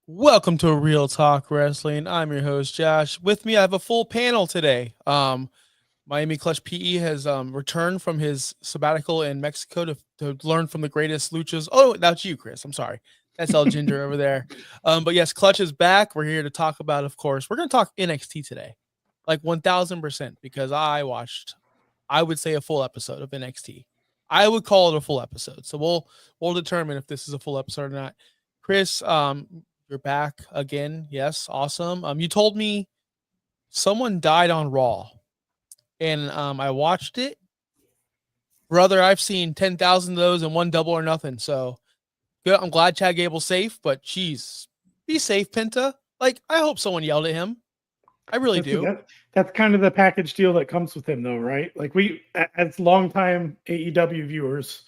Welcome to Real Talk Wrestling. I'm your host Josh. With me, I have a full panel today. Miami Clutch PE has returned from his sabbatical in Mexico to learn from the greatest luchas. Oh, that's you, Chris. I'm sorry. That's El Ginger over there. But yes, Clutch is back. We're here to talk about, of course, we're going to talk NXT today, like 1000%, because I watched, I would say, a full episode of NXT. I would call it a full episode. So we'll determine if this is a full episode or not. Chris, you're back again. Yes, awesome. You told me someone died on Raw, and I watched it. Brother, I've seen 10,000 of those in one Double or Nothing. So good. I'm glad Chad Gable's safe, but geez, be safe, Penta. Like, I hope someone yelled at him. I really do. That's kind of the package deal that comes with him, though, right? Like, we, as longtime AEW viewers,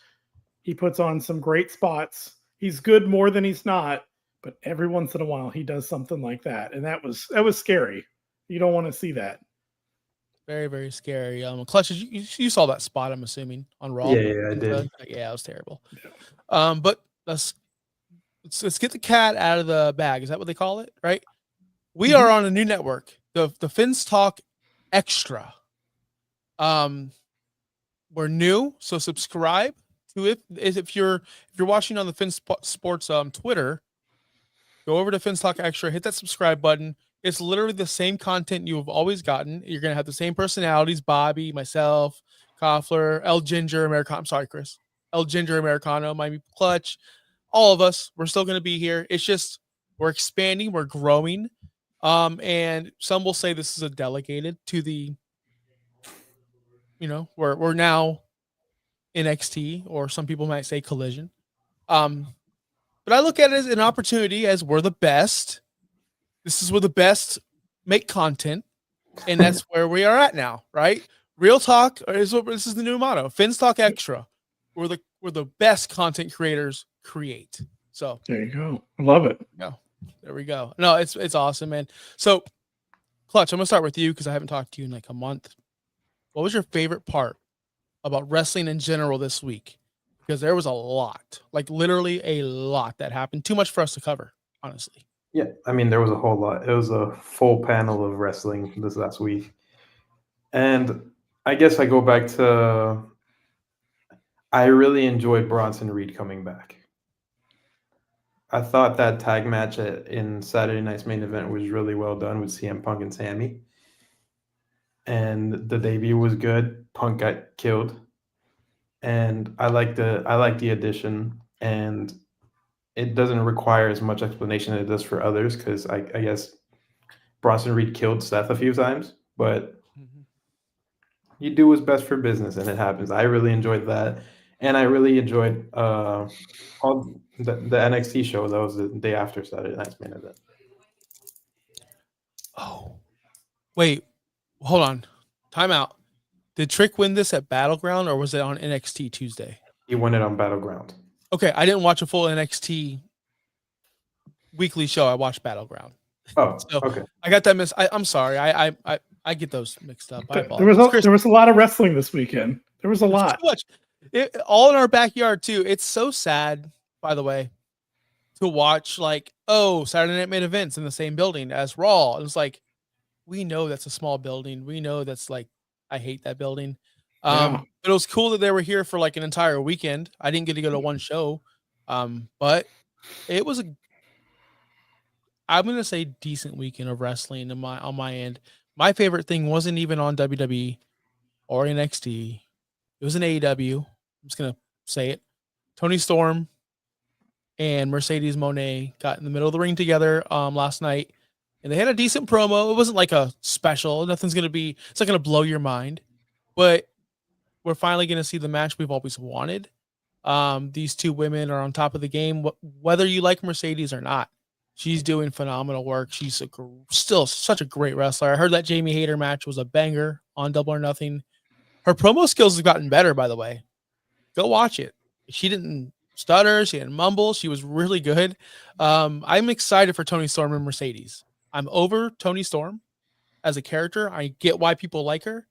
he puts on some great spots. He's good more than he's not, but every once in a while he does something like that, and that was scary. You don't want to see that. Very, very scary. Clutch, you saw that spot, I'm assuming, on Raw. Yeah, I did. Yeah, it was terrible. But let's get the cat out of the bag. Is that what they call it? Right? We are on a new network, the Fins Talk Extra. We're new, so subscribe to it. If you're watching on the Fins Sports Twitter, go over to Fins Talk Extra, hit that subscribe button. It's literally the same content you have always gotten. You're gonna have the same personalities: Bobby, myself, Koffler, El Ginger, Americano. I'm sorry, Chris. El Ginger, Americano, Miami Clutch. All of us. We're still gonna be here. It's just we're expanding, we're growing. And some will say this is a delegated to the, we're now NXT, or some people might say Collision. But I look at it as an opportunity, as we're the best. This is where the best make content, and that's where we are at now, right? Real Talk is this is the new motto. Fins Talk Extra. We're the best content creators create. So there you go. I love it. No, there we go. No, it's awesome, man. So, Clutch, I'm gonna start with you because I haven't talked to you in like a month. What was your favorite part about wrestling in general this week? Because there was a lot, like literally a lot that happened. Too much for us to cover, honestly. Yeah, I mean, there was a whole lot. It was a full panel of wrestling this last week. And I guess I go back to I really enjoyed Bronson Reed coming back. I thought that tag match in Saturday night's main event was really well done with CM Punk and Sammy. And the debut was good. Punk got killed. And I like the addition, and it doesn't require as much explanation as it does for others, because I guess Bronson Reed killed Seth a few times, but he do his best for business, and it happens. I really enjoyed that, and I really enjoyed all the NXT show that was the day after Saturday night's main event. Oh, wait, hold on, time out. Did Trick win this at Battleground, or was it on NXT Tuesday? He won it on Battleground. Okay, I didn't watch a full NXT weekly show. I watched Battleground. Oh, so okay. I got that I'm sorry. I get those mixed up. There was a lot of wrestling this weekend. There was a lot. Too much. All in our backyard too. It's so sad, by the way, to watch Saturday Night main events in the same building as Raw. And it's like, we know that's a small building. We know that's like, I hate that building. But it was cool that they were here for like an entire weekend. I didn't get to go to one show. But it was I'm going to say decent weekend of wrestling on my end. My favorite thing wasn't even on WWE or NXT. It was an AEW. I'm just going to say it. Toni Storm and Mercedes Moné got in the middle of the ring together last night, and they had a decent promo. It wasn't like a special. It's not going to blow your mind, but we're finally going to see the match we've always wanted. These two women are on top of the game, whether you like Mercedes or not. She's doing phenomenal work. She's still such a great wrestler. I heard that Jamie Hayter match was a banger on Double or Nothing. Her promo skills have gotten better, by the way. Go watch it. She didn't stutter. She didn't mumble. She was really good. I'm excited for Toni Storm and Mercedes. I'm over Toni Storm as a character. I get why people like her,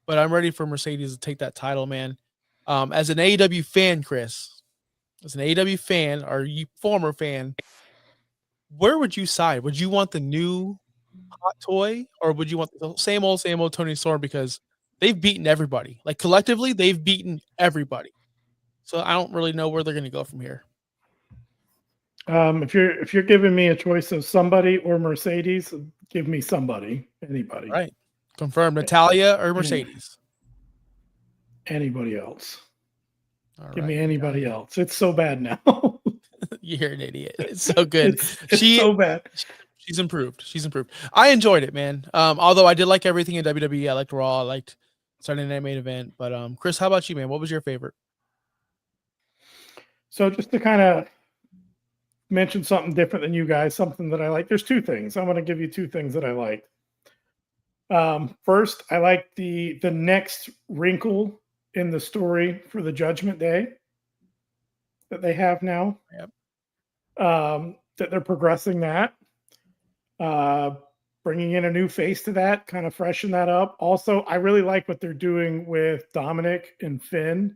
but I'm ready for Mercedes to take that title, man. As an AEW fan, Chris, as an AEW fan, or you former fan, where would you side? Would you want the new hot toy, or would you want the same old Tony Storm? Because they've beaten everybody. Like collectively, they've beaten everybody. So I don't really know where they're going to go from here. If you're giving me a choice of somebody or Mercedes, give me somebody, anybody. Right. Confirmed. Natalia or Mercedes? Anybody else. Give right, me anybody else. It's so bad now. You're an idiot. It's so good. It's so bad. She's improved. She's improved. I enjoyed it, man. Although I did like everything in WWE. I liked Raw. I liked Saturday Night Main Event. But Chris, how about you, man? What was your favorite? So just to kind of mention something different than you guys, something that I like. There's two things. I'm going to give you two things that I liked. First, I like the next wrinkle in the story for the Judgment Day that they have now. Yep. That they're progressing that. Bringing in a new face to that, kind of freshen that up. Also, I really like what they're doing with Dominic and Finn,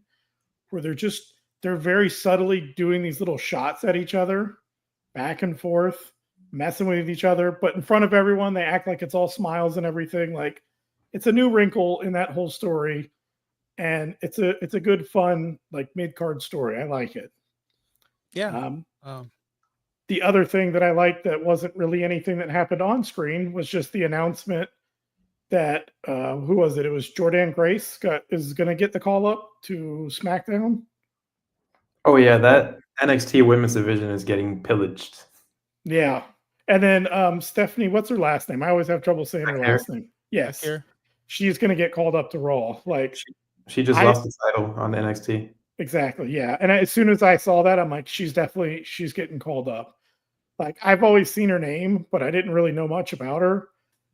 where they're very subtly doing these little shots at each other, back and forth, messing with each other, but in front of everyone, they act like it's all smiles and everything. Like, it's a new wrinkle in that whole story, and it's a good, fun, like, mid-card story. I like it. Yeah. The other thing that I liked that wasn't really anything that happened on screen was just the announcement that who was it? It was Jordynne Grace is going to get the call up to SmackDown. Oh yeah, that NXT Women's Division is getting pillaged. Yeah, and then Stephanie, what's her last name? I always have trouble saying her last name. Yes, she's going to get called up to Raw. Like she just lost the title on NXT. Exactly. Yeah, and as soon as I saw that, I'm like, she's getting called up. Like, I've always seen her name, but I didn't really know much about her.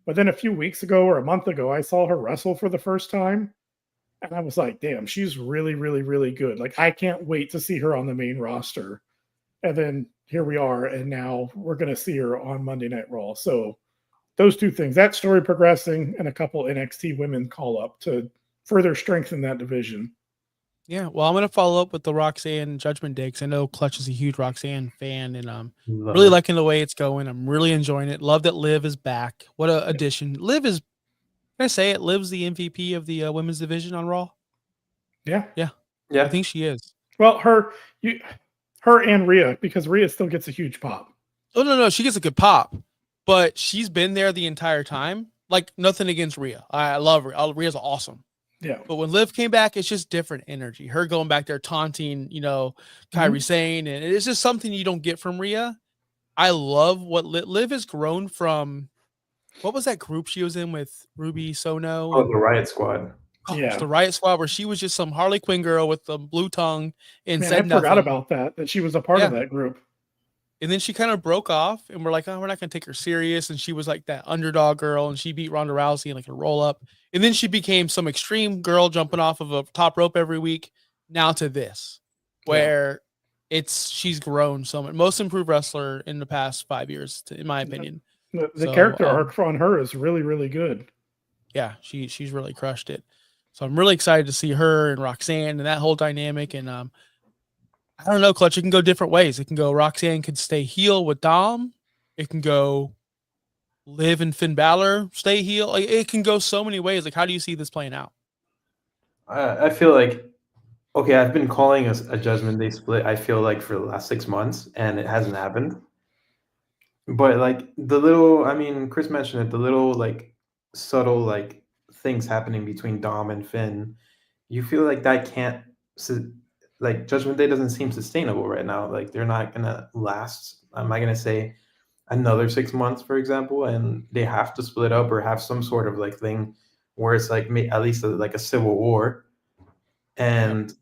But then a few weeks ago or a month ago, I saw her wrestle for the first time. And I was like, damn, she's really, really, really good. Like, I can't wait to see her on the main roster. And then here we are. And now we're going to see her on Monday Night Raw. So those two things, that story progressing and a couple NXT women call up to further strengthen that division. Yeah, well, I'm going to follow up with the Roxanne Judgment Day because I know Clutch is a huge Roxanne fan, and I'm really liking the way it's going. I'm really enjoying it. Love that Liv is back. What a addition. Liv is, can I say it? Liv's the MVP of the women's division on Raw. Yeah. I think she is. Well, her and Rhea, because Rhea still gets a huge pop. Oh, no, she gets a good pop, but she's been there the entire time. Like, nothing against Rhea. I love Rhea. Rhea's awesome. Yeah. But when Liv came back, it's just different energy. Her going back there taunting, Kairi Sane, and it's just something you don't get from Rhea. I love what Liv has grown from. What was that group she was in with Ruby Sono? Oh, the Riot Squad. Oh, yeah, the Riot Squad, where she was just some Harley Quinn girl with the blue tongue and said nothing. I forgot about that she was a part of that group. And then she kind of broke off, and we're like, oh, we're not going to take her serious. And she was like that underdog girl, and she beat Ronda Rousey in like a roll up. And then she became some extreme girl jumping off of a top rope every week. Now to this, where she's grown so much. Most improved wrestler in the past 5 years, in my opinion. The character arc on her is really, really good. Yeah, she's really crushed it. So I'm really excited to see her and Roxanne and that whole dynamic. And I don't know, Clutch. It can go different ways. It can go Roxanne could stay heel with Dom. It can go Liv and Finn Balor stay heel. Like, it can go so many ways. Like, how do you see this playing out? I feel like, okay, I've been calling a Judgment Day split, I feel like, for the last 6 months, and it hasn't happened. But like Chris mentioned it, the little like subtle like things happening between Dom and Finn, you feel like that can't, like, Judgment Day doesn't seem sustainable right now. Like, they're not gonna last. Am I gonna say another 6 months, for example, and they have to split up or have some sort of like thing where it's like at least like a civil war, and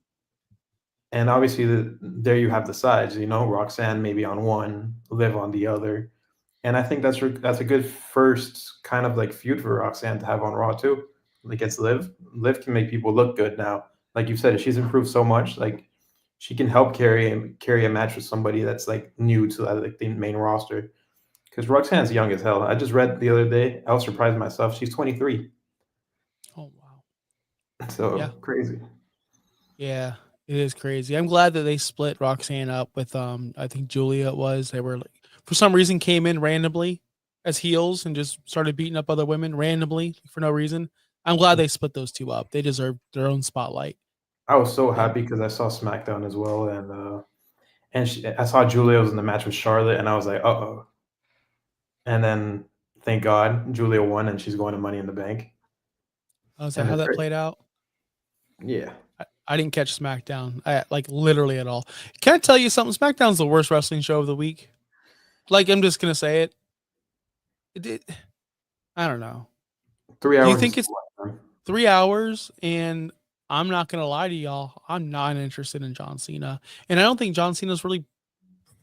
obviously there you have the sides, Roxanne maybe on one, Liv on the other, and I think that's a good first kind of like feud for Roxanne to have on Raw too, against Liv. Liv can make people look good now. Like you said, she's improved so much. Like, she can help carry a match with somebody that's like new to like the main roster. Because Roxanne's young as hell. I just read the other day. I was surprised myself. She's 23. Oh wow! So crazy. Yeah, it is crazy. I'm glad that they split Roxanne up with I think Julia. They were like for some reason came in randomly as heels and just started beating up other women randomly for no reason. I'm glad they split those two up. They deserve their own spotlight. I was so happy because I saw SmackDown as well, and I saw Julia was in the match with Charlotte, and I was like, uh-oh. And then, thank God, Julia won, and she's going to Money in the Bank. Oh, is that how that played out? Yeah. I didn't catch SmackDown, like literally at all. Can I tell you something? SmackDown's the worst wrestling show of the week. Like, I'm just gonna say it. I don't know. 3 hours. Do you think it's 3 hours? And I'm not gonna lie to y'all. I'm not interested in John Cena, and I don't think John Cena's really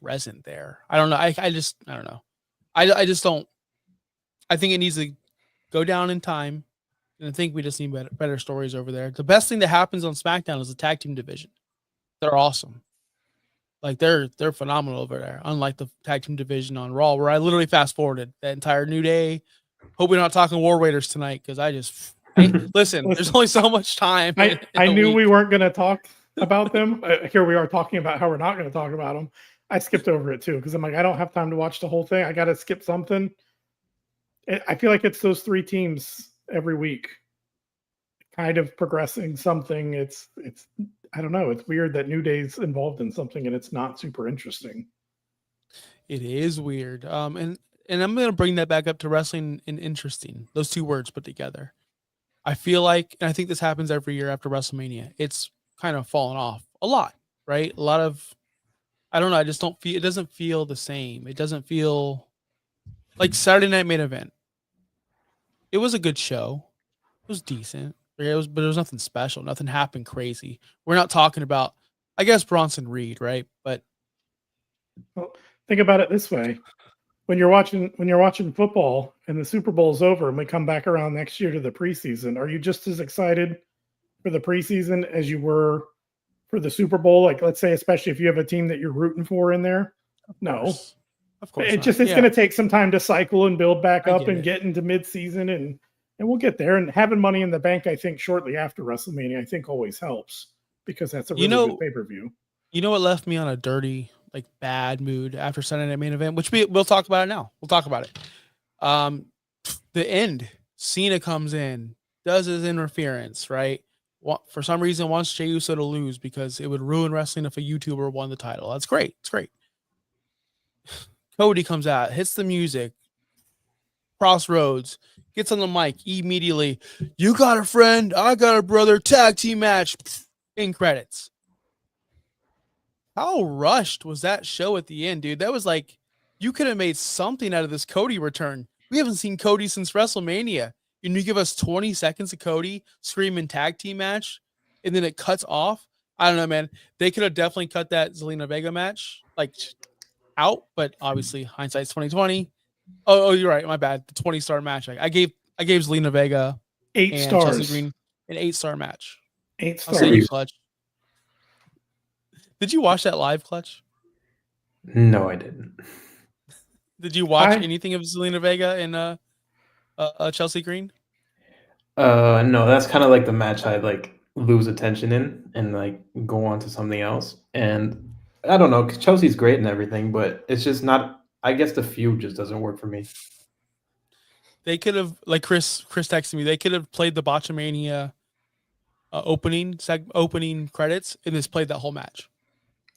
present there. I don't know. I don't know. I just don't. I think it needs to go down in time. And I think we just need better stories over there. The best thing that happens on SmackDown is the tag team division. They're awesome. Like they're phenomenal over there. Unlike the tag team division on Raw, where I literally fast forwarded that entire New Day. Hope we're not talking War Raiders tonight because listen. There's only so much time. I knew we weren't going to talk about them. Here we are talking about how we're not going to talk about them. I skipped over it too because I'm like, I don't have time to watch the whole thing. I got to skip something. I feel like it's those three teams every week kind of progressing something. It's I don't know. It's weird that New Day's involved in something and it's not super interesting. It is weird. And I'm going to bring that back up to wrestling and interesting. Those two words put together. I feel like, and I think this happens every year after WrestleMania, it's kind of fallen off a lot, right? A lot of, I don't know. I just don't feel, it doesn't feel the same. It doesn't feel like Saturday Night Main Event. It was a good show. It was decent. But there was nothing special. Nothing happened crazy. We're not talking about, I guess, Bronson Reed, right? But well, think about it this way: when you're watching football and the Super Bowl's over, and we come back around next year to the preseason, are you just as excited for the preseason as you were for the Super Bowl? Like, let's say, especially if you have a team that you're rooting for in there. No. Of course, it's going to take some time to cycle and build back up and get into mid-season, and we'll get there. And having Money in the Bank, I think, shortly after WrestleMania, I think always helps because that's a really good pay-per-view. You know what left me on a dirty, like bad mood after Sunday Night Main Event, which we'll talk about it now. We'll talk about it. The end. Cena comes in, does his interference, right? For some reason, wants Jey Uso to lose because it would ruin wrestling if a YouTuber won the title. That's great. It's great. Cody comes out, hits the music, Crossroads, gets on the mic immediately. You got a friend, I got a brother, tag team match, in credits. How rushed was that show at the end, dude? That was like, you could have made something out of this Cody return. We haven't seen Cody since WrestleMania. And you give us 20 seconds of Cody screaming tag team match, and then it cuts off. I don't know, man. They could have definitely cut that Zelina Vega match like out, but obviously hindsight's 2020. Oh, you're right. My bad. The 20-star match. I gave Zelina Vega 8 and stars. Chelsea Green an 8-star match. 8 stars. Clutch. Did you watch that live, Clutch? No, I didn't. Did you watch anything of Zelina Vega and Chelsea Green? No, that's kind of like the match I like lose attention in and like go on to something else. And I don't know, Chelsea's great and everything, but it's just not. I guess the feud just doesn't work for me. They could have, like Chris texted me, they could have played the Botchamania opening credits and just played that whole match.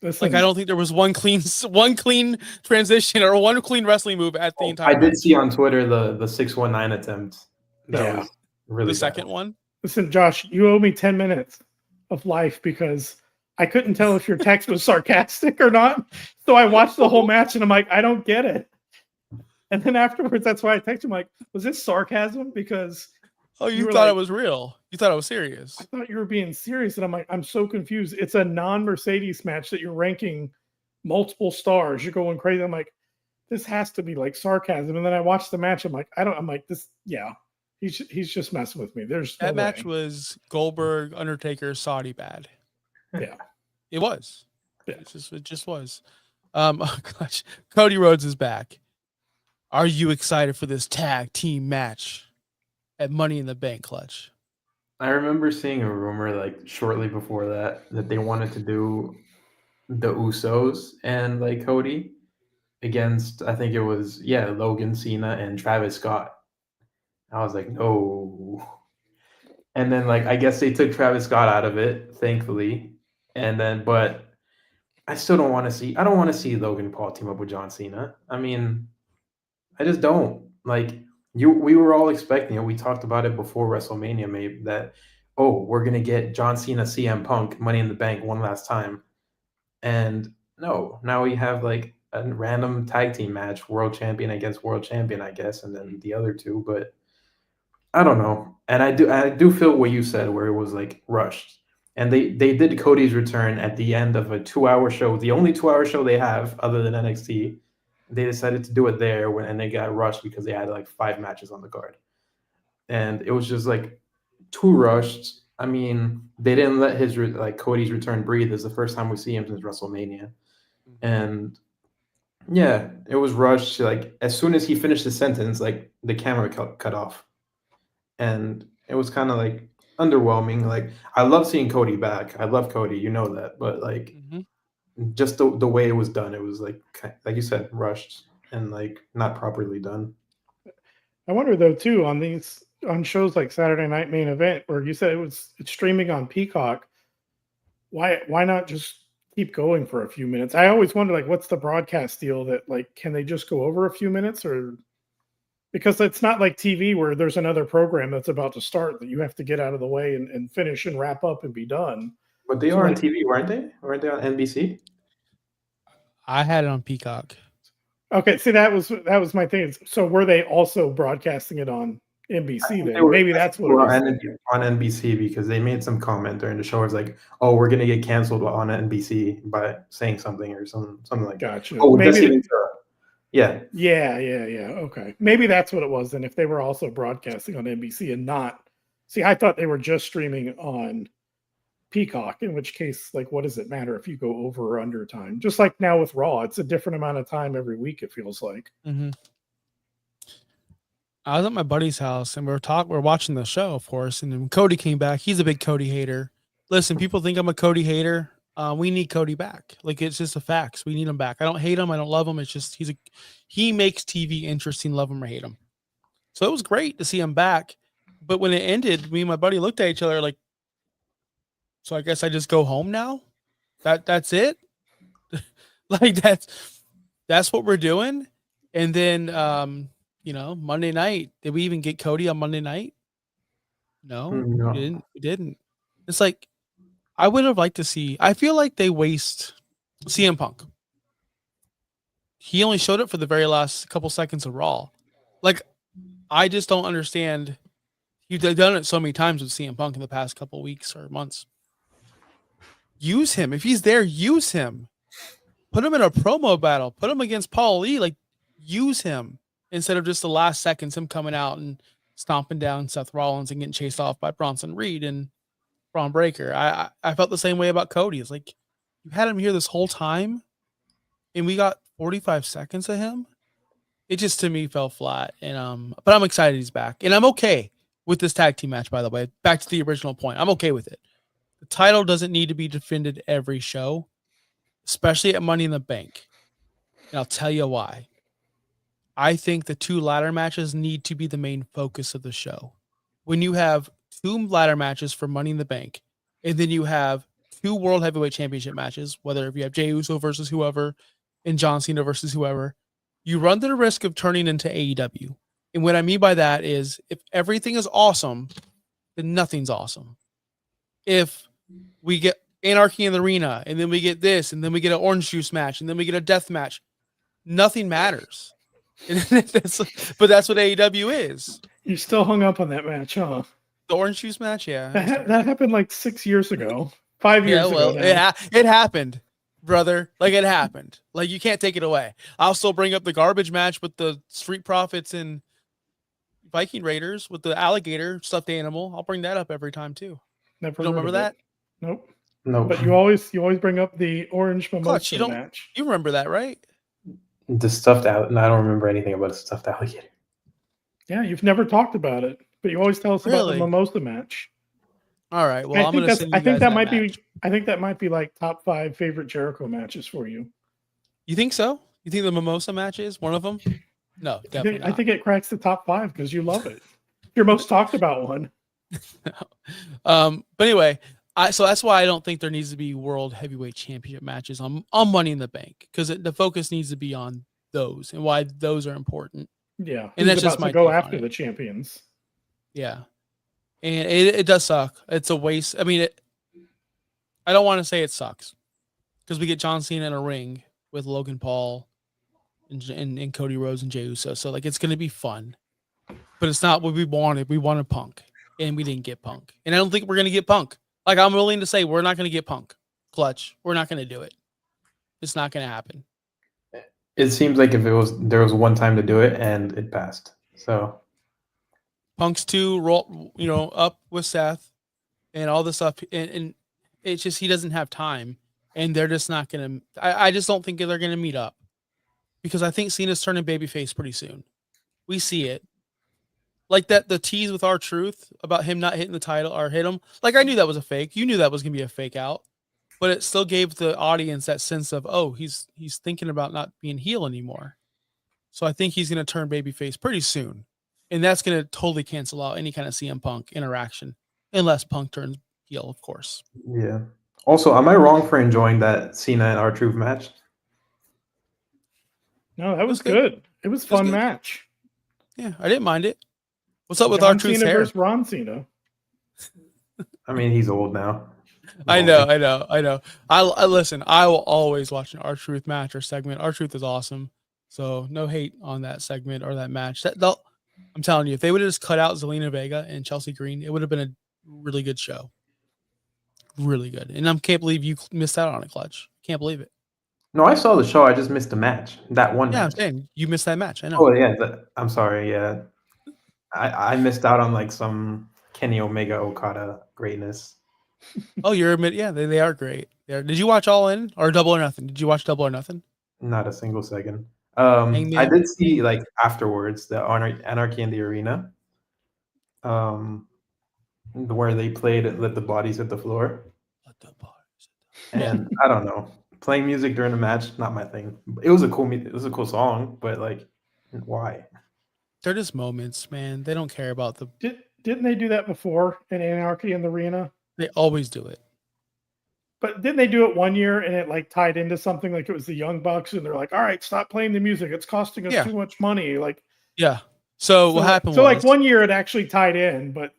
Listen, like I don't think there was one clean transition or one clean wrestling move at the entire. I did see on Twitter the 619 attempt. That was really the second one. Listen, Josh, you owe me 10 minutes of life because I couldn't tell if your text was sarcastic or not. So I watched the whole match and I'm like, I don't get it. And then afterwards, that's why I texted him like, was this sarcasm? Because you thought it was real. You thought it was serious. I thought you were being serious. And I'm like, I'm so confused. It's a non-Mercedes match that you're ranking multiple stars. You're going crazy. I'm like, this has to be like sarcasm. And then I watched the match. I'm like, this, yeah. He's just messing with me. There's that match was Goldberg, Undertaker, Saudi bad. Yeah, it was. Yeah. It just was. Oh gosh, Cody Rhodes is back. Are you excited for this tag team match at Money in the Bank, Clutch? I remember seeing a rumor like shortly before that they wanted to do the Usos and like Cody, against, I think it was, Logan Cena and Travis Scott. I was like, no. And then, like, I guess they took Travis Scott out of it, thankfully. And then, but I still don't want to see. I don't want to see Logan Paul team up with John Cena. I mean, I just don't. Like, we were all expecting it. We talked about it before WrestleMania, maybe that, oh, we're gonna get John Cena, CM Punk, Money in the Bank one last time. And no, now we have like a random tag team match, world champion against world champion, I guess, and then the other two. But I don't know. And I do feel what you said, where it was like rushed. And they did Cody's return at the end of a 2-hour show, the only 2-hour show they have other than NXT. They decided to do it there and they got rushed because they had like 5 matches on the card. And it was just like too rushed. I mean, they didn't let his Cody's return breathe. It's the first time we see him since WrestleMania. And yeah, it was rushed. Like, as soon as he finished the sentence, like, the camera cut off. And it was kind of like underwhelming. Like, I love seeing Cody back. I love Cody, you know that. But like, just the way it was done, it was like you said, rushed and like not properly done. I wonder though too, on shows like Saturday Night Main Event, where you said it's streaming on Peacock. Why not just keep going for a few minutes? I always wonder, like, what's the broadcast deal that, like, can they just go over a few minutes, or because it's not like TV where there's another program that's about to start that you have to get out of the way and finish and wrap up and be done. But they are on TV, weren't they? Weren't they on NBC? I had it on Peacock. Okay, see, that was my thing. So were they also broadcasting it on NBC then? Maybe that's what it was. On NBC, because they made some comment during the show. It was like, oh, we're gonna get canceled on NBC by saying something or something like that. Gotcha. Oh, maybe yeah. Okay, maybe that's what it was then. If they were also broadcasting on NBC and not, see, I thought they were just streaming on Peacock. In which case, like, what does it matter if you go over or under time? Just like now with Raw, it's a different amount of time every week. It feels like. I was at my buddy's house and we're watching the show, of course. And then Cody came back. He's a big Cody hater. Listen, people think I'm a Cody hater. We need Cody back. Like, it's just a fact. We need him back. I don't hate him. I don't love him. It's just he makes TV interesting. Love him or hate him. So it was great to see him back. But when it ended, me and my buddy looked at each other like, so I guess I just go home now? That's it? Like, that's what we're doing? And then Monday night, did we even get Cody on Monday night? No. We didn't. It's like, I would have liked to see. I feel like they waste CM Punk. He only showed up for the very last couple seconds of Raw. Like, I just don't understand. You've done it so many times with CM Punk in the past couple weeks or months. Use him. If he's there, use him. Put him in a promo battle. Put him against Paul Lee. Like, use him instead of just the last seconds, him coming out and stomping down Seth Rollins and getting chased off by Bronson Reed and Braun Breaker. I felt the same way about Cody. It's like, you had him here this whole time and we got 45 seconds of him. It just, to me, fell flat. And but I'm excited he's back. And I'm okay with this tag team match, by the way. Back to the original point. I'm okay with it. The title doesn't need to be defended every show, especially at Money in the Bank. And I'll tell you why. I think the 2 ladder matches need to be the main focus of the show. When you have 2 ladder matches for Money in the Bank, and then you have 2 World Heavyweight Championship matches, whether if you have Jey Uso versus whoever and John Cena versus whoever, you run the risk of turning into AEW. And what I mean by that is, if everything is awesome, then nothing's awesome. If we get Anarchy in the Arena, and then we get this, and then we get an orange juice match, and then we get a death match, nothing matters. But that's what AEW is. You still hung up on that match, huh? The orange juice match, yeah. That happened like 6 years ago, 5 years ago. It happened, brother. Like, it happened. Like, you can't take it away. I'll still bring up the garbage match with the Street Profits and Viking Raiders with the alligator stuffed animal. I'll bring that up every time too. Never. You don't remember that? Nope. No. But you always bring up the orange mimosa Clutch, match. You remember that, right? The stuffed alligator. I don't remember anything about a stuffed alligator. Yeah, you've never talked about it, but you always tell us about the mimosa match. All right. Well, I think that might be like top 5 favorite Jericho matches for you. You think so? You think the Mimosa match is one of them? No, definitely I think it cracks the top 5 because you love it. Your most talked about one. But anyway, so that's why I don't think there needs to be World Heavyweight Championship matches on Money in the Bank, because the focus needs to be on those and why those are important. Yeah, And that's about just my to go take on after it. the champions. Yeah, and it does suck. It's a waste. I mean, I don't want to say it sucks because we get John Cena in a ring with Logan Paul and Cody Rhodes and Jey Uso, so like it's gonna be fun, but it's not what we wanted. We wanted Punk, and we didn't get Punk, and I don't think we're gonna get Punk. Like, I'm willing to say we're not gonna get Punk. Clutch, we're not gonna do it. It's not gonna happen. It seems like if there was one time to do it and it passed. So Punk's roll, up with Seth and all this stuff, and it's just he doesn't have time, and they're just not gonna. I just don't think they're gonna meet up, because I think Cena's turning babyface pretty soon. We see it. Like that, the tease with R-Truth about him not hitting the title or hit him. Like, I knew that was a fake. You knew that was gonna be a fake out, but it still gave the audience that sense of, oh, he's thinking about not being heel anymore. So I think he's gonna turn babyface pretty soon, and that's gonna totally cancel out any kind of CM Punk interaction, unless Punk turns heel, of course. yeah. Also, am I wrong for enjoying that Cena and R-Truth match? No, that was good. It was a fun match. Yeah, I didn't mind it. What's up with John R-Truth's Cena hair? versus Ron Cena. I mean, he's old now. I know. I listen. I will always watch an R-Truth match or segment. R-Truth is awesome, so no hate on that segment or that match. I'm telling you, if they would have just cut out Zelina Vega and Chelsea Green, it would have been a really good show. Really good. And I can't believe you missed out on it, Clutch. Can't believe it. No, I saw the show. I just missed the match. That one. Yeah, match. I'm saying you missed that match. I know. Oh yeah. I'm sorry. Yeah, I missed out on like some Kenny Omega Okada greatness. Oh, you're admit. Yeah, they are great. Did you watch All In or Double or Nothing? Did you watch Double or Nothing? Not a single second. Hangman. I did see like afterwards the Anarchy in the Arena, where they played Let the Bodies Hit the Floor. Let the bodies. And I don't know, playing music during a match, not my thing. It was a cool song, but like, why? They're just moments, man. They don't care about the. Didn't they do that before in Anarchy in the Arena? They always do it. But didn't they do it one year and it like tied into something, like it was the Young Bucks and they're like, all right, stop playing the music. It's costing us too much money. Like, yeah. So what happened? So like one year it actually tied in, but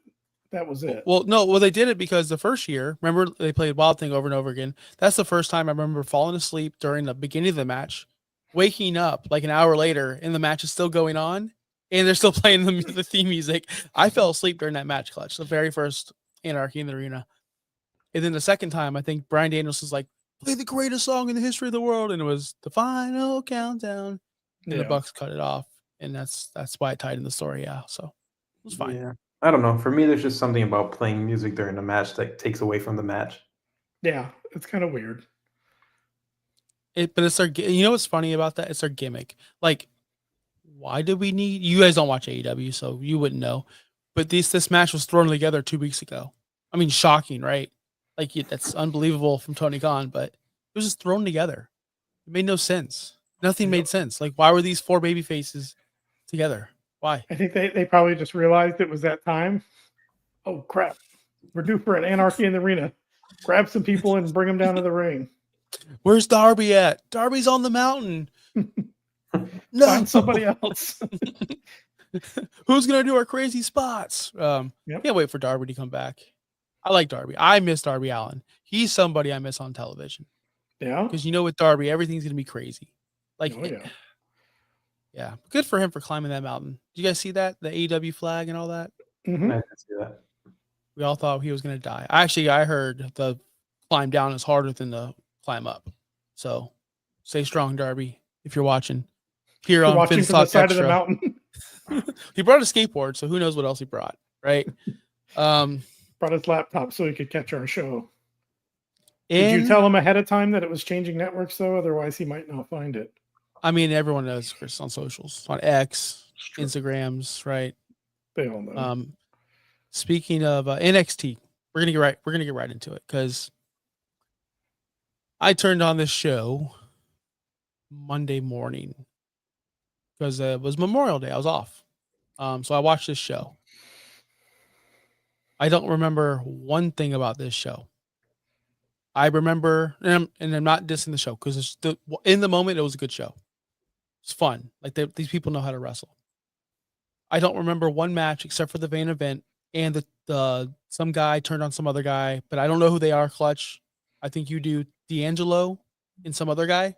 that was it. Well, no, they did it because the first year, remember, they played Wild Thing over and over again. That's the first time I remember falling asleep during the beginning of the match, waking up like an hour later, and the match is still going on, and they're still playing the theme music. I fell asleep during that match, Clutch, the very first Anarchy in the Arena. And then the second time, I think Bryan Daniels was like, play the greatest song in the history of the world, and it was The Final Countdown, and the Bucks cut it off, and that's why it tied in the story. Yeah, so it was fine. Yeah. I don't know. For me, there's just something about playing music during a match that takes away from the match. Yeah, it's kind of weird. But it's their. You know what's funny about that? It's their gimmick. Like, why do we need? You guys don't watch AEW, so you wouldn't know. But this match was thrown together 2 weeks ago. I mean, shocking, right? Like, that's unbelievable from Tony Khan, but it was just thrown together. It made no sense. Nothing made sense. Like, why were these 4 baby faces together? Why? I think they probably just realized it was that time. Oh, crap. We're due for an Anarchy in the Arena. Grab some people and bring them down to the ring. Where's Darby at? Darby's on the mountain. No. Find somebody else. Who's going to do our crazy spots? Can't wait for Darby to come back. I like Darby. I miss Darby Allin. He's somebody I miss on television. Yeah. Because with Darby, everything's going to be crazy. Like, yeah, good for him for climbing that mountain. Did you guys see that? The AEW flag and all that? Mm-hmm. I didn't see that. We all thought he was going to die. I heard the climb down is harder than the climb up. So stay strong, Darby, if you're watching. Here on watching Finn's from the Talk side Extra. of the mountain. He brought a skateboard, so who knows what else he brought, right? Brought his laptop so he could catch our show. Did you tell him ahead of time that it was changing networks, though? Otherwise, he might not find it. I mean, everyone knows Chris on socials, on X, Instagrams, right? They all know. Speaking of NXT, we're gonna get right into it because I turned on this show Monday morning because it was Memorial Day. I was off. So I watched this show. I don't remember one thing about this show. I remember, and I'm not dissing the show because in the moment it was a good show. It's fun. Like these people know how to wrestle. I don't remember one match except for the main event and the some guy turned on some other guy, but I don't know who they are. Clutch, I think you do. D'Angelo and some other guy.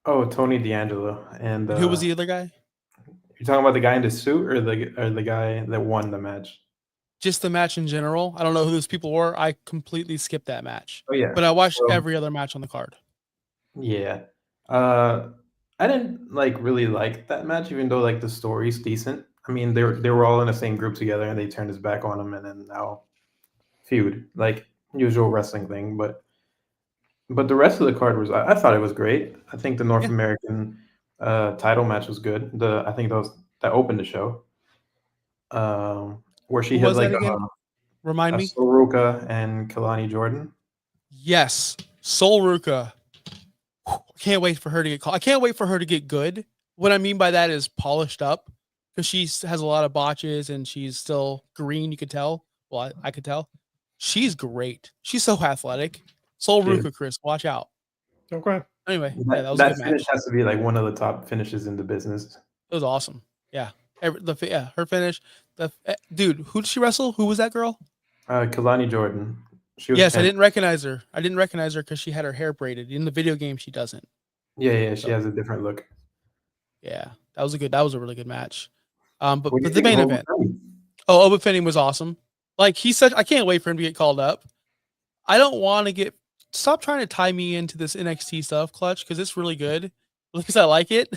Oh, Tony D'Angelo. And And who was the other guy? you're talking about the guy in the suit or the guy that won the match? Just the match in general. I don't know who those people were. I completely skipped that match. Oh yeah. But I watched So, every other match on the card. yeah. Uh, I didn't like really like that match, even though like the story's decent. I mean, they were all in the same group together, and they turned his back on him, and then now feud, like usual wrestling thing. But the rest of the card was, I thought it was great. I think the North Yeah. American title match was good. I think that opened the show, where she Who had was like that again? Remind me. Soroka and Kalani Jordan. Yes. Sol Ruka. Can't wait for her to get called. I can't wait for her to get good. What I mean by that is polished up because she has a lot of botches and she's still green. You could tell. Well, I could tell. She's great. She's so athletic. Sol Yeah. Ruka, Chris, watch out. Okay. Anyway, That, yeah, that was a that good finish match. has to be like one of the top finishes in the business. It was awesome. Yeah. Her finish. Dude, who did she wrestle? Who was that girl? Kalani Jordan. She was Yes, I champion. didn't recognize her. I didn't recognize her because she had her hair braided. In the video game, she doesn't. Yeah, she has a different look. Yeah, that was a really good match. But What do you the think of main Obi event. Fenny? Oh, Oba Fenning was awesome. Like I can't wait for him to get called up. I don't want to stop trying to tie me into this NXT stuff, Clutch, because it's really good. Because I like it,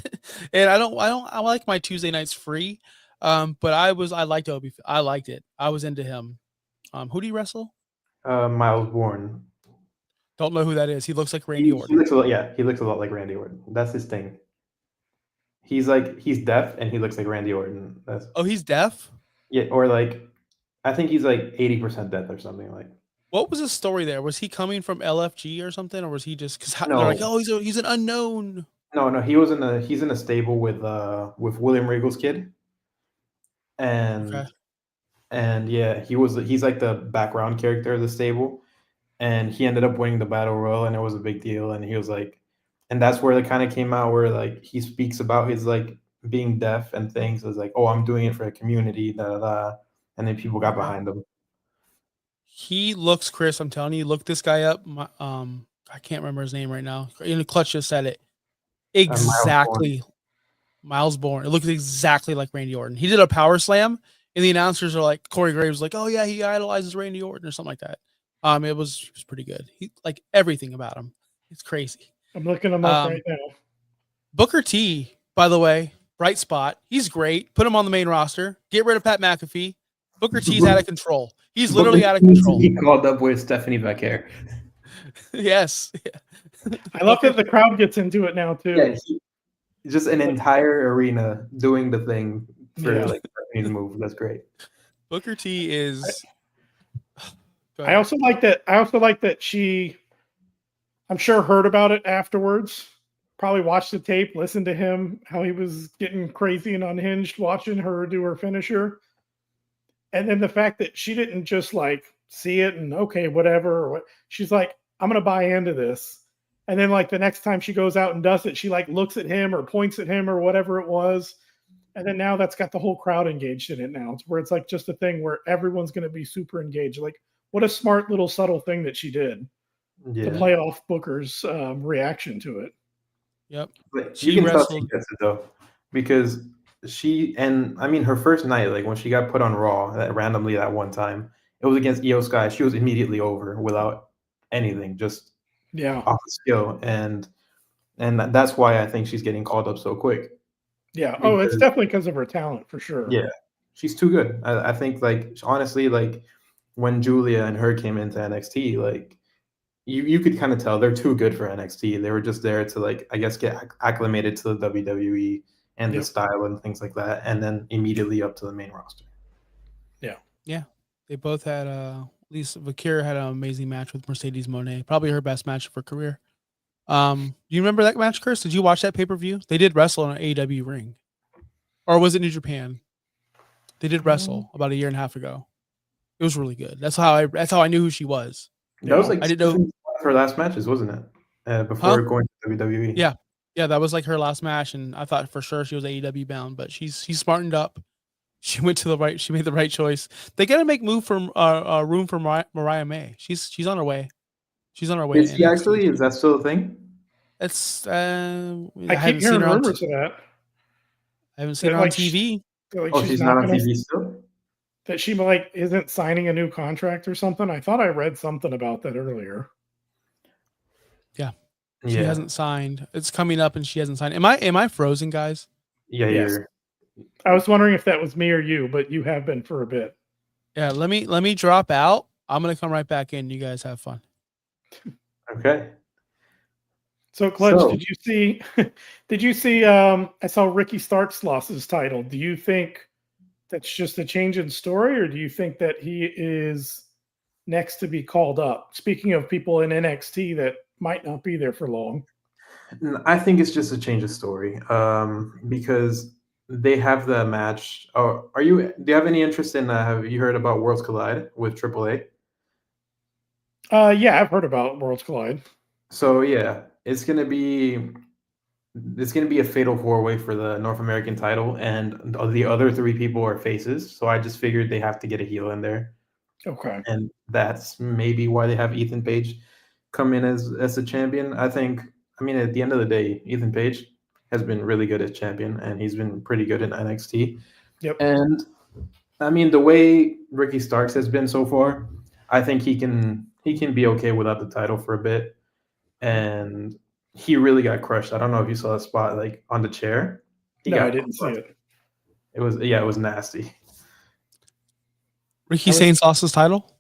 and I like my Tuesday nights free. But I liked Obi. I liked it. I was into him. Who do you wrestle? Miles Bourne. Don't know who that is. He looks like Randy He Orton. looks he looks a lot like Randy Orton. That's his thing. He's deaf and he looks like Randy Orton. That's Oh, he's deaf. yeah, or like I think he's like 80% deaf or something like. What was his story there? Was he coming from LFG or something, or was he just because they're No, like, oh, he's an unknown? no, he's in a stable with William Regal's kid, Okay. and yeah, he's like the background character of the stable, and he ended up winning the battle royal, and it was a big deal, and he was like, and that's where it kind of came out where like he speaks about his like being deaf and things. It was like, oh, I'm doing it for the community, da da da, and then people got behind him. He looks, Chris, I'm telling you, look this guy up. I can't remember his name right now. Clutch just said it. Exactly. Miles Bourne. It looks exactly like Randy Orton. He did a power slam, and the announcers are like, Corey Graves like, oh yeah, he idolizes Randy Orton or something like that. It was pretty good. He like everything about him. It's crazy. I'm looking him up right now. Booker T, by the way, bright spot. He's great. Put him on the main roster. Get rid of Pat McAfee. Booker T's out of control. He's literally out of control. He called up with Stephanie Becker. Yes. I love that the crowd gets into it now too. Yeah, just an entire arena doing the thing for like Stephanie to move. That's great. Booker T is. I also like that she, I'm sure, heard about it afterwards. Probably watched the tape, listened to him, how he was getting crazy and unhinged, watching her do her finisher. And then the fact that she didn't just like see it and okay, whatever. She's like, I'm going to buy into this. And then like the next time she goes out and does it, she like looks at him or points at him or whatever it was. And then now that's got the whole crowd engaged in it now. It's where it's like just a thing where everyone's going to be super engaged. Like what a smart little subtle thing that she did to play off Booker's reaction to it. Yep. But you can tell she gets it though, because her first night, like when she got put on Raw randomly that one time, it was against Io Sky. She was immediately over without anything, just off of skill, and that's why I think she's getting called up so quick. Yeah. Oh, it's definitely because of her talent for sure. Yeah, she's too good. I think like honestly, like when Julia and her came into NXT, like you could kind of tell they're too good for NXT. They were just there to like I guess get acclimated to the WWE and the style and things like that, and then immediately up to the main roster. Yeah. They both had at least Vakira had an amazing match with Mercedes Moné. Probably her best match of her career. Do you remember that match, Chris? Did you watch that pay-per-view? They did wrestle in an AEW ring. Or was it New Japan? They did wrestle about a year and a half ago. It was really good. That's how I knew who she was. That was like I didn't know her last matches, wasn't it? Before going to WWE. Yeah. Yeah, that was like her last match, and I thought for sure she was AEW bound, but she's smartened up. She went to the right. She made the right choice. They got to make room for Mariah May. She's on her way. She's on her way. Is she actually? Is that still a thing? It's I keep hearing rumors of that. I haven't seen her on TV. She's not on TV still? That she isn't signing a new contract or something. I thought I read something about that earlier. Yeah. She hasn't signed. It's coming up and she hasn't signed. Am I frozen, guys? Yeah, yes. I was wondering if that was me or you, but you have been for a bit. Yeah, let me drop out. I'm gonna come right back in. You guys have fun. Okay. So Clutch, did you see I saw Ricky Starks lost his title. Do you think that's just a change in story, or do you think that he is next to be called up? Speaking of people in NXT that might not be there for long. I think it's just a change of story because they have the match. Oh, do you have any interest in have you heard about Worlds Collide with AAA? Yeah, I've heard about Worlds Collide. So yeah, it's gonna be a fatal 4-way for the North American title, and the other 3 people are faces. So I just figured they have to get a heel in there. Okay. And that's maybe why they have Ethan Page come in as a champion. I mean, at the end of the day, Ethan Page has been really good as champion, and he's been pretty good in NXT. Yep. And I mean, the way Ricky Starks has been so far, I think he can be okay without the title for a bit. And he really got crushed. I don't know if you saw the spot on the chair. No, I didn't see it. It was nasty. Ricky Saints lost his title?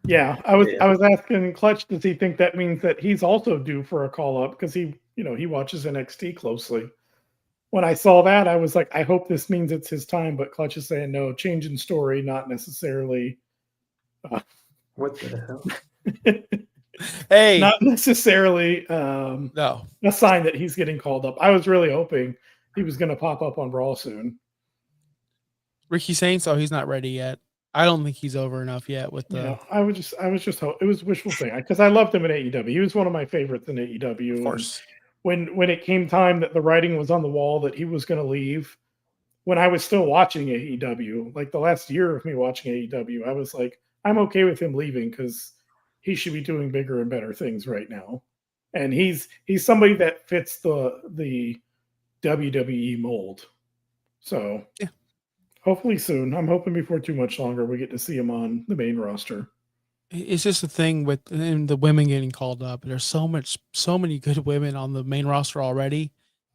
Yeah, I was asking Clutch, does he think that means that he's also due for a call up because he watches NXT closely. When I saw that, I was like, I hope this means it's his time, but Clutch is saying no, change in story, not necessarily. What the hell? Hey, not necessarily. No, a sign that he's getting called up. I was really hoping he was going to pop up on Raw soon. Ricky Saints, he's not ready yet. I don't think he's over enough yet with the. Yeah, I was just it was wishful thinking because I loved him in AEW. He was one of my favorites in AEW. Of course. When it came time that the writing was on the wall that he was going to leave, when I was still watching AEW, like the last year of me watching AEW, I was like, I'm okay with him leaving because he should be doing bigger and better things right now. And he's somebody that fits the WWE mold. So yeah. Hopefully soon. I'm hoping before too much longer we get to see him on the main roster. It's just a thing with the women getting called up. There's so many good women on the main roster already,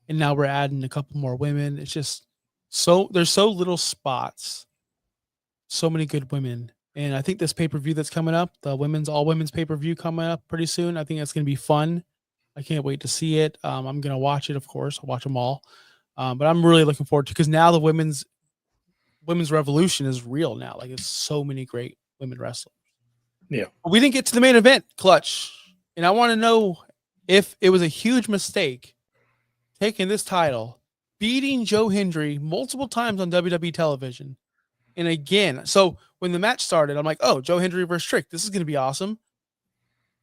and now we're adding a couple more women. It's just there's so little spots, so many good women, and I think this pay-per-view that's coming up, the all women's pay-per-view coming up pretty soon. I think that's going to be fun. I can't wait to see it. I'm going to watch it, of course. I'll watch them all, but I'm really looking forward to because now the women's revolution is real now. Like it's so many great women wrestlers. Yeah. But we didn't get to the main event, Clutch. And I want to know if it was a huge mistake taking this title, beating Joe Hendry multiple times on WWE television. And again, so when the match started, I'm like, oh, Joe Hendry versus Trick. This is going to be awesome.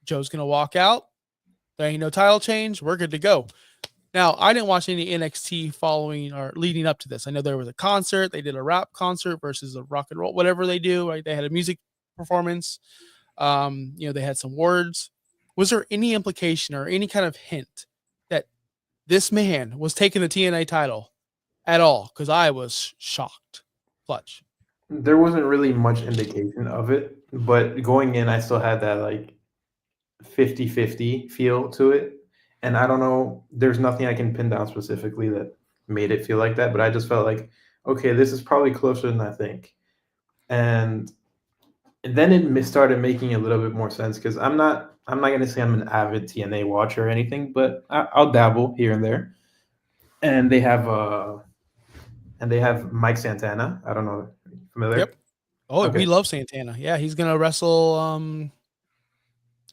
Joe's going to walk out. There ain't no title change. We're good to go. Now, I didn't watch any NXT following or leading up to this. I know there was a concert. They did a rap concert versus a rock and roll, whatever they do. Right? They had a music performance. They had some words. Was there any implication or any kind of hint that this man was taking the TNA title at all? Because I was shocked. Clutch. There wasn't really much indication of it, but going in, I still had that 50-50 feel to it. And I don't know, there's nothing I can pin down specifically that made it feel like that, but I just felt like, okay, this is probably closer than I think. And then it started making a little bit more sense because I'm not going to say I'm an avid TNA watcher or anything, but I'll dabble here and there. And they have Mike Santana. I don't know, familiar? Yep. Oh, okay. We love Santana. Yeah, he's gonna wrestle.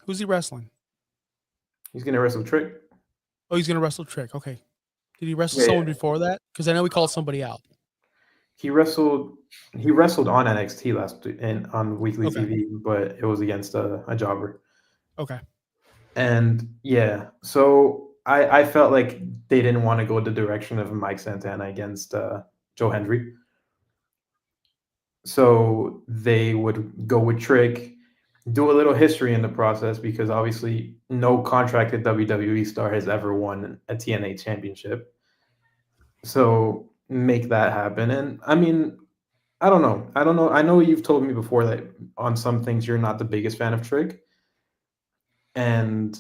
Who's he wrestling? He's gonna wrestle Trick. Oh, he's gonna wrestle Trick. Okay. Did he wrestle Yeah, someone before that? Because I know we called somebody out. He wrestled on NXT on weekly Okay. TV, but it was against a jobber. Okay. And yeah, so I felt like they didn't want to go the direction of Mike Santana against Joe Hendry. So they would go with Trick, do a little history in the process because obviously no contracted WWE star has ever won a TNA championship. So make that happen. And I mean, I don't know. I know you've told me before that on some things you're not the biggest fan of Trick. And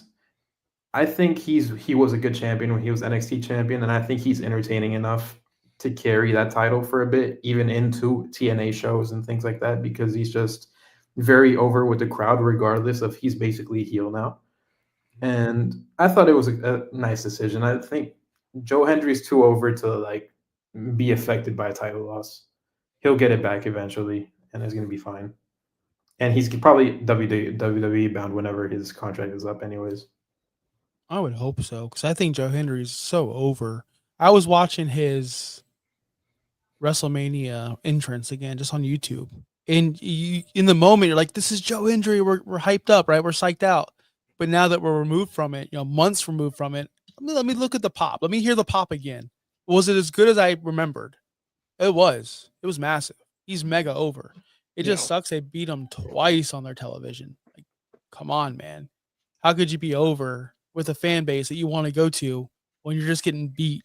I think he was a good champion when he was NXT champion, and I think he's entertaining enough to carry that title for a bit, even into TNA shows and things like that, because he's just very over with the crowd, regardless of he's basically a heel now. And I thought it was a nice decision. I think Joe Hendry's too over to like be affected by a title loss. He'll get it back eventually, and it's gonna be fine. And he's probably WWE bound whenever his contract is up, anyways. I would hope so because I think Joe Hendry's so over. I was watching his WrestleMania entrance again just on YouTube, and in the moment you're like, "This is Joe Hendry. We're hyped up, right? We're psyched out." But now that we're removed from it, months removed from it, let me look at the pop. Let me hear the pop again. Was it as good as I remembered? It was. It was massive. He's mega over. It just sucks they beat him twice on their television. Like, come on, man. How could you be over with a fan base that you want to go to when you're just getting beat,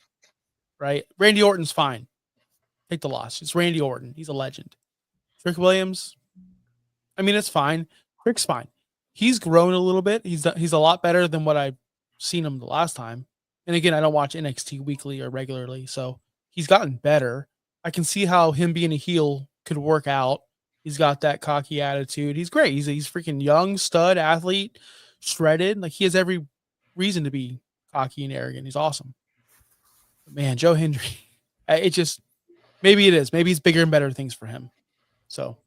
right? Randy Orton's fine. Take the loss. It's Randy Orton. He's a legend. Trick Williams, I mean, it's fine. Trick's fine. He's grown a little bit. He's a lot better than what I've seen him the last time. And again, I don't watch NXT weekly or regularly, so he's gotten better. I can see how him being a heel could work out. He's got that cocky attitude. He's great. He's freaking young stud athlete, shredded. Like he has every reason to be cocky and arrogant. He's awesome. But man, Joe Hendry, it just maybe it is. Maybe he's bigger and better things for him. So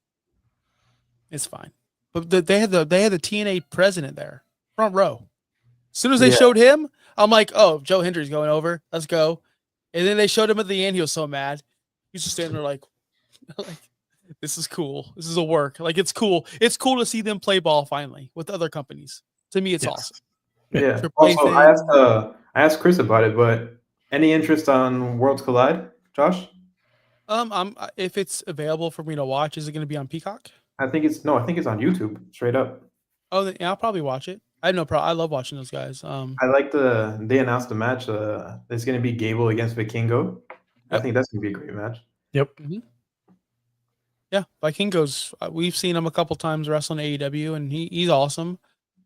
it's fine. But they had the TNA president there, front row. As soon as they showed him, I'm like, oh, Joe Hendry's going over. Let's go. And then they showed him at the end. He was so mad. He's just standing there like this is cool. This is a work. Like it's cool. It's cool to see them play ball finally with other companies. To me, it's awesome. Yeah. Also, I asked Chris about it, but any interest on Worlds Collide, Josh? If it's available for me to watch, is it going to be on Peacock? I think it's on YouTube, straight up. Oh, yeah, I'll probably watch it. I have no problem. I love watching those guys. I like they announced the match. It's going to be Gable against Vikingo. I think that's going to be a great match. Yep. Mm-hmm. Yeah, Vikingo's. We've seen him a couple times wrestling AEW, and he's awesome.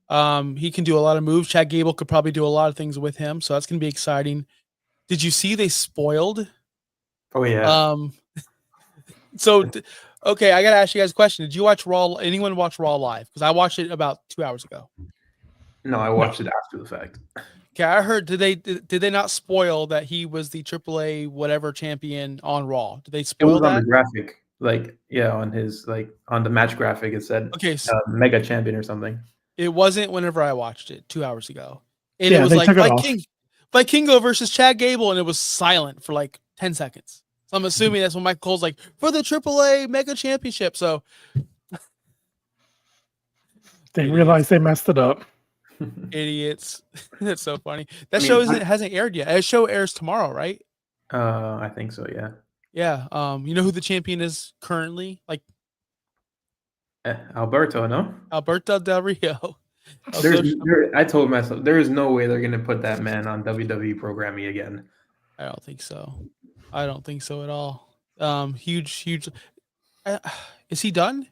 He can do a lot of moves. Chad Gable could probably do a lot of things with him, so that's going to be exciting. Did you see they spoiled? Oh yeah. So, okay, I got to ask you guys a question. Did you watch Raw? Anyone watch Raw live? Because I watched it about 2 hours ago. No, I watched it after the fact. Okay, I heard. Did they not spoil that he was the AAA whatever champion on Raw? Did they spoil it was that? on the graphic, on the match graphic. It said Mega Champion or something. It wasn't whenever I watched it 2 hours ago, and it was like Vikingo versus Chad Gable, and it was silent for like 10 seconds. So I'm assuming that's when Michael Cole's like for the AAA Mega Championship. So they realized they messed it up. Idiots. That's so funny. That show hasn't aired yet. That show airs tomorrow, right? I think so, yeah. Yeah. You know who the champion is currently? Like Alberto, no? Alberto Del Rio. I told myself there is no way they're gonna put that man on WWE programming again. I don't think so. I don't think so at all. Huge. Is he done?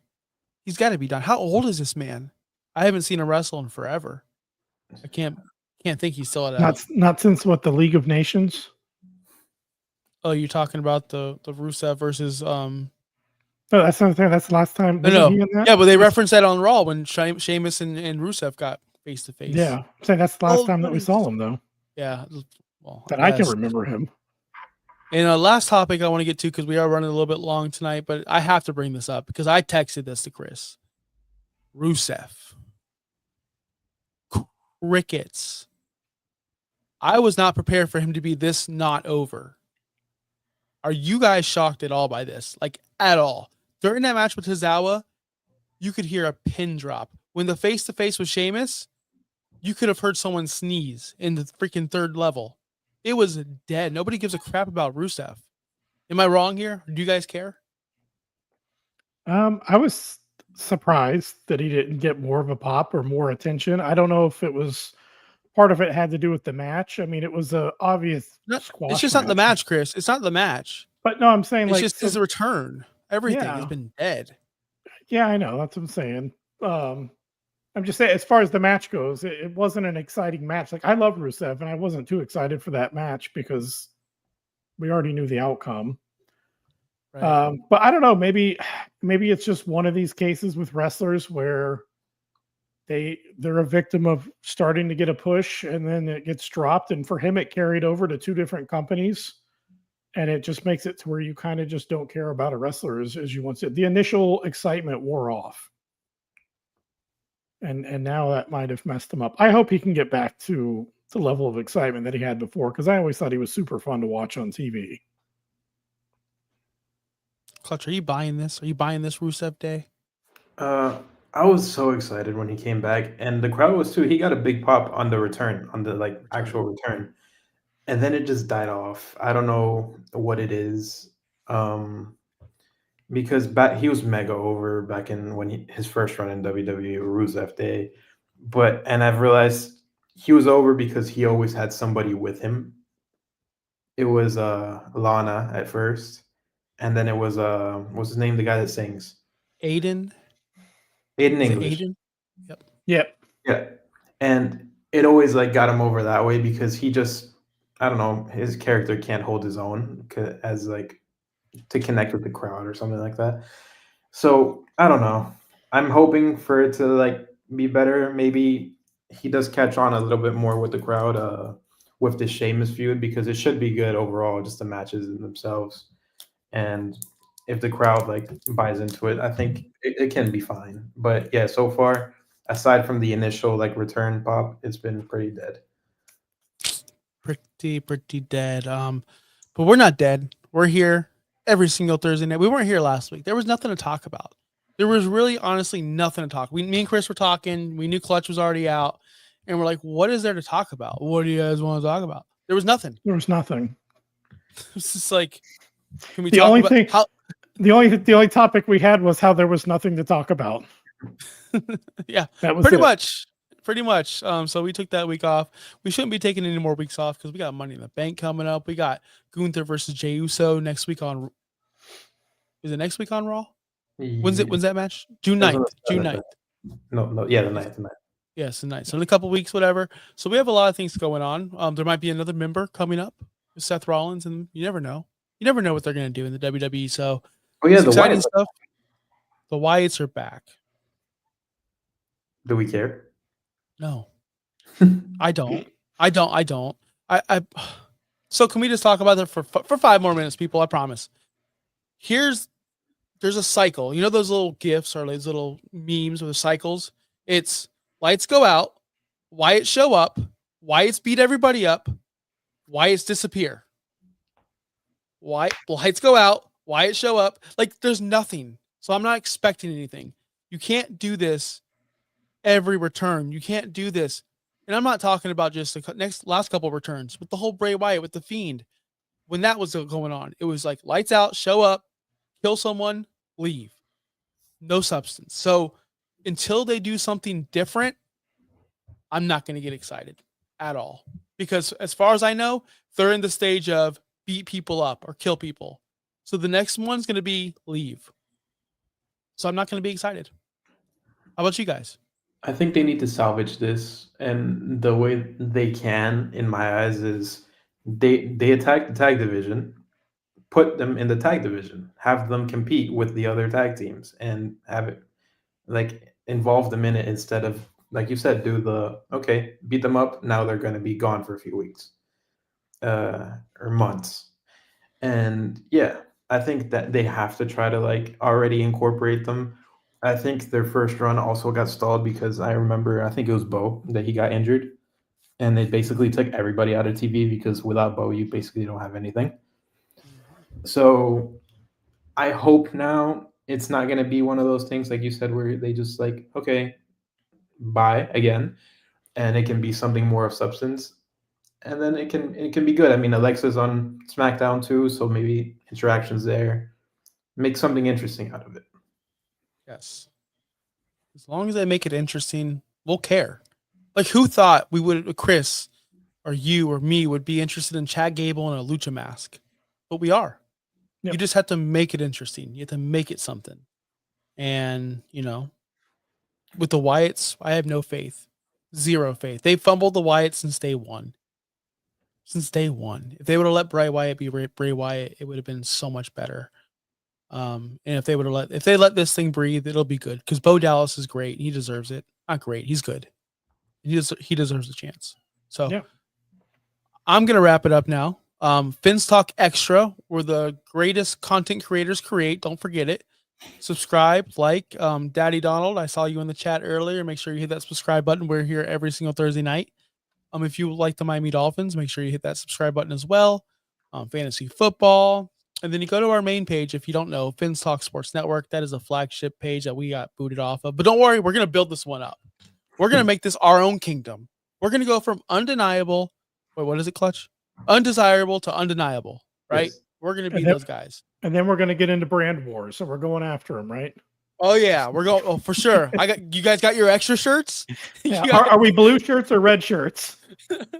He's got to be done. How old is this man? I haven't seen him wrestle in forever. I can't think he's still at not since the League of Nations. Oh, you're talking about the Rusev versus No, that's not the thing. That's the last time. No. Yeah, but they referenced that on Raw when Sheamus and Rusev got face to face. Yeah, I'm saying that's the last time that we saw him, though. Yeah, well, I can remember him. And last topic I want to get to because we are running a little bit long tonight, but I have to bring this up because I texted this to Chris. Rusev. Crickets. I was not prepared for him to be this not over. Are you guys shocked at all by this? Like, at all? During that match with Tozawa, you could hear a pin drop. When the face-to-face with Sheamus, you could have heard someone sneeze in the freaking third level. It was dead. Nobody gives a crap about Rusev. Am I wrong here? Do you guys care? I was surprised that he didn't get more of a pop or more attention. I don't know if it was part of it had to do with the match. I mean, it was a obvious squash. It's just not the match, Chris. It's not the match. But no, I'm saying it's like just his return. Everything Yeah. has been dead. Yeah, I know. That's what I'm saying. I'm just saying, as far as the match goes, it wasn't an exciting match. Like, I love Rusev, and I wasn't too excited for that match because we already knew the outcome. Right. But I don't know. Maybe it's just one of these cases with wrestlers where they're a victim of starting to get a push, and then it gets dropped. And for him, it carried over to two different companies. And it just makes it to where you kind of just don't care about a wrestler as you once did. The initial excitement wore off. And now that might have messed him up. I hope he can get back to the level of excitement that he had before, because I always thought he was super fun to watch on TV. Clutch, are you buying this? Are you buying this Rusev Day? I was so excited when he came back, and the crowd was too. He got a big pop on the return, on the actual return. And then it just died off. I don't know what it is. Because he was mega over back in when his first run in WWE, Rusev Day. And I've realized he was over because he always had somebody with him. It was Lana at first. And then it was what's his name? The guy that sings. Aiden. Aiden English. Aiden? Yep. Yeah. And it always like got him over that way because he just, I don't know, his character can't hold his own as like to connect with the crowd or something like that. So I don't know. I'm hoping for it to like be better. Maybe he does catch on a little bit more with the crowd with this Sheamus feud, because it should be good overall, just the matches in themselves. And if the crowd like buys into it, I think it can be fine. But yeah, so far, aside from the initial like return pop, it's been pretty dead. Pretty dead. But we're not dead. We're here every single Thursday night. We weren't here last week. There was nothing to talk about. There was really, honestly, nothing to talk. Me and Chris were talking. We knew Clutch was already out, and we're like, "What is there to talk about? What do you guys want to talk about?" There was nothing. There was nothing. It's just like, can we the talk only about thing? how? The only topic we had was how there was nothing to talk about. Yeah, that was pretty it. much. Pretty much. So we took that week off. We shouldn't be taking any more weeks off because we got Money in the Bank coming up. We got Gunther versus Jey Uso next week on. Is it next week on Raw? When's that match? June 9th. June 9th. No, yeah, the 9th. Yes, the 9th. So in a couple weeks, whatever. So we have a lot of things going on. There might be another member coming up with Seth Rollins, and you never know. You never know what they're going to do in the WWE. So the exciting Wyatts stuff. The Wyatts are back. Do we care? No, I don't. So can we just talk about that for 5 more minutes, people? I promise. There's a cycle. You know those little GIFs or those little memes with the cycles? It's lights go out, Wyatt show up, Wyatt's beat everybody up, Wyatt's disappear. Lights go out, Wyatt show up. Like, there's nothing. So I'm not expecting anything. You can't do this every return. You can't do this. And I'm not talking about just the last couple of returns with the whole Bray Wyatt with the Fiend. When that was going on, it was like lights out, show up, kill someone, leave. No substance. So until they do something different, I'm not going to get excited at all. Because as far as I know, they're in the stage of beat people up or kill people. So the next one's going to be leave. So I'm not going to be excited. How about you guys? I think they need to salvage this, and the way they can, in my eyes, is they attack the tag division, put them in the tag division, have them compete with the other tag teams, and have it like involve them in it instead of, like you said, beat them up. Now they're going to be gone for a few weeks or months. And yeah, I think that they have to try to like already incorporate them. I think their first run also got stalled because I think it was Bo that he got injured. and they basically took everybody out of TV because without Bo, you basically don't have anything. So I hope now it's not going to be one of those things, like you said, where they just like, okay, bye again, and it can be something more of substance, and then it can be good. I mean, Alexa's on SmackDown too, so maybe interactions there. Make something interesting out of it. Yes. As long as they make it interesting, we'll care. Like, who thought we would, Chris or you or me, would be interested in Chad Gable in a lucha mask? But we are. Yep. You just have to make it interesting. You have to make it something. And, you know, with the Wyatts, I have no faith. Zero faith. They fumbled the Wyatts since day one. Since day one. If they would have let Bray Wyatt be Bray Wyatt, it would have been so much better. And if they let this thing breathe, it'll be good. Because Bo Dallas is great. He deserves it. Not great. He's good. He deserves a chance. So yeah. I'm gonna wrap it up now. Fins Talk Extra, where the greatest content creators create. Don't forget it. Subscribe, like, Daddy Donald. I saw you in the chat earlier. Make sure you hit that subscribe button. We're here every single Thursday night. If you like the Miami Dolphins, make sure you hit that subscribe button as well. Fantasy football. And then you go to our main page. If you don't know, Fins Talk Sports Network, that is a flagship page that we got booted off of. But don't worry, we're going to build this one up. We're going to make this our own kingdom. We're going to go from undeniable. Wait, what is it, Clutch? Undesirable to undeniable, right? Yes. We're going to be those guys. And then we're going to get into brand wars. So we're going after them, right? Oh, yeah. We're going. Oh, for sure. You guys got your extra shirts? Yeah. Are we blue shirts or red shirts?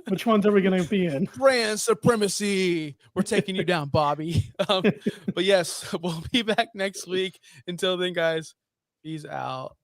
Which ones are we going to be in? Brand supremacy. We're taking you down, Bobby. But yes, we'll be back next week. Until then, guys, peace out.